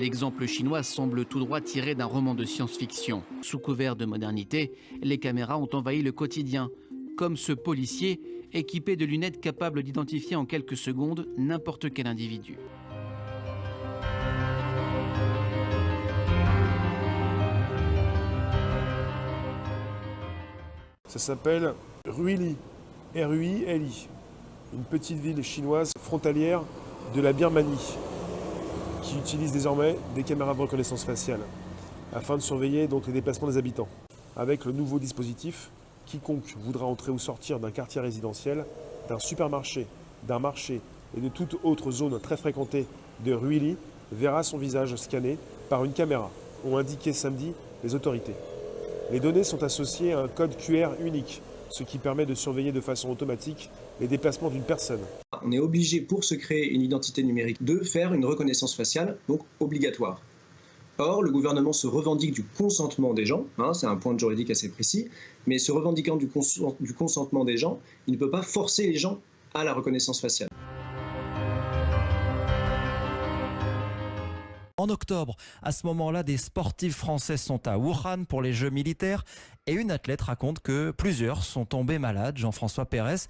L'exemple chinois semble tout droit tiré d'un roman de science-fiction. Sous couvert de modernité, les caméras ont envahi le quotidien, comme ce policier équipé de lunettes capables d'identifier en quelques secondes n'importe quel individu. Ça s'appelle Ruili, R-U-I-L-I, une petite ville chinoise frontalière de la Birmanie qui utilise désormais des caméras de reconnaissance faciale afin de surveiller donc les déplacements des habitants. Avec le nouveau dispositif, quiconque voudra entrer ou sortir d'un quartier résidentiel, d'un supermarché, d'un marché et de toute autre zone très fréquentée de Ruili verra son visage scanné par une caméra, ont indiqué samedi les autorités. Les données sont associées à un code QR unique, ce qui permet de surveiller de façon automatique les déplacements d'une personne. On est obligé, pour se créer une identité numérique, de faire une reconnaissance faciale, donc obligatoire. Or, le gouvernement se revendique du consentement des gens, c'est un point de juridique assez précis, mais se revendiquant du consentement des gens, il ne peut pas forcer les gens à la reconnaissance faciale. En octobre, à ce moment-là, des sportifs français sont à Wuhan pour les Jeux militaires et une athlète raconte que plusieurs sont tombés malades, Jean-François Pérez.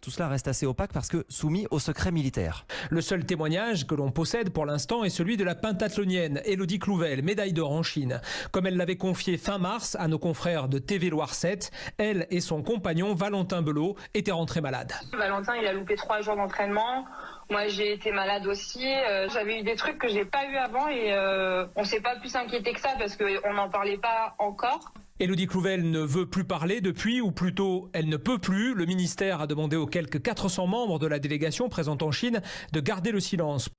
Tout cela reste assez opaque parce que soumis au secret militaire. Le seul témoignage que l'on possède pour l'instant est celui de la pentathlonienne Élodie Clouvel, médaille d'or en Chine. Comme elle l'avait confié fin mars à nos confrères de TV Loire 7, elle et son compagnon Valentin Belot étaient rentrés malades. Valentin, il a loupé 3 jours d'entraînement. Moi, j'ai été malade aussi. J'avais eu des trucs que j'ai pas eu avant et on s'est pas plus inquiété que ça parce qu'on n'en parlait pas encore. Élodie Clouvel ne veut plus parler depuis, ou plutôt elle ne peut plus. Le ministère a demandé aux quelques 400 membres de la délégation présente en Chine de garder le silence.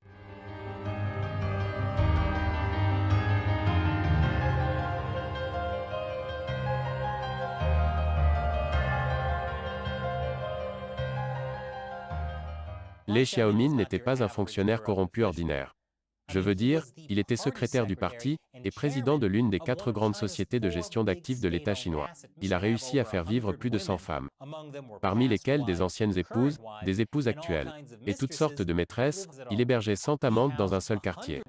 Lei Xiaomin n'était pas un fonctionnaire corrompu ordinaire. Je veux dire, il était secrétaire du parti et président de l'une des 4 grandes sociétés de gestion d'actifs de l'État chinois. Il a réussi à faire vivre plus de 100 femmes, parmi lesquelles des anciennes épouses, des épouses actuelles, et toutes sortes de maîtresses. Il hébergeait 100 amantes dans un seul quartier.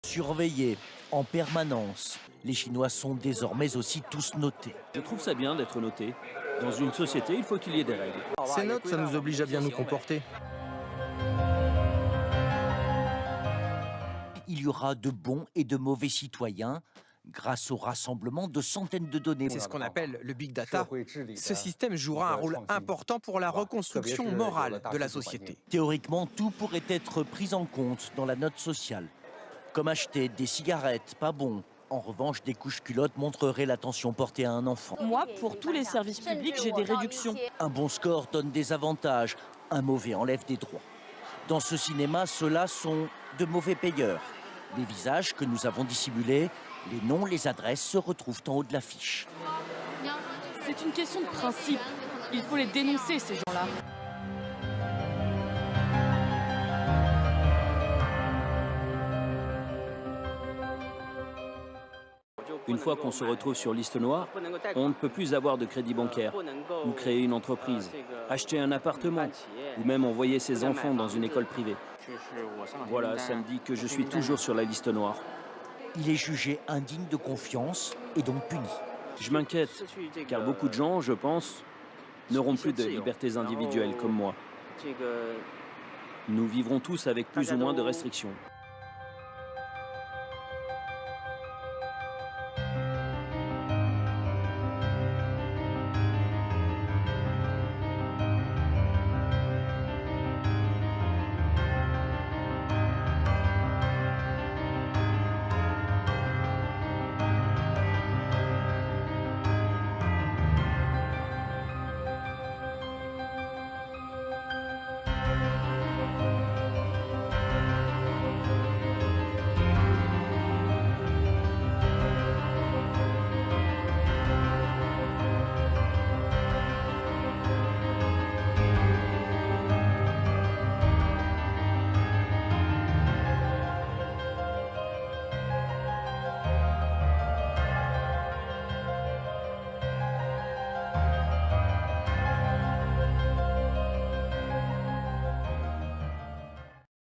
Surveillés en permanence, les Chinois sont désormais aussi tous notés. Je trouve ça bien d'être noté. Dans une société, il faut qu'il y ait des règles. Ces notes, ça nous oblige à bien nous comporter. Il y aura de bons et de mauvais citoyens grâce au rassemblement de centaines de données. C'est ce qu'on appelle le big data. Ce système jouera un rôle important pour la reconstruction morale de la société. Théoriquement, tout pourrait être pris en compte dans la note sociale. Comme acheter des cigarettes, pas bon. En revanche, des couches culottes montreraient l'attention portée à un enfant. Moi, pour tous les services publics, j'ai des réductions. Un bon score donne des avantages, un mauvais enlève des droits. Dans ce cinéma, ceux-là sont de mauvais payeurs. Les visages que nous avons dissimulés, les noms, les adresses se retrouvent en haut de l'affiche. C'est une question de principe. Il faut les dénoncer, ces gens-là. Une fois qu'on se retrouve sur liste noire, on ne peut plus avoir de crédit bancaire, ou créer une entreprise, acheter un appartement, ou même envoyer ses enfants dans une école privée. Voilà, ça me dit que je suis toujours sur la liste noire. Il est jugé indigne de confiance et donc puni. Je m'inquiète, car beaucoup de gens, je pense, n'auront plus de libertés individuelles comme moi. Nous vivrons tous avec plus ou moins de restrictions.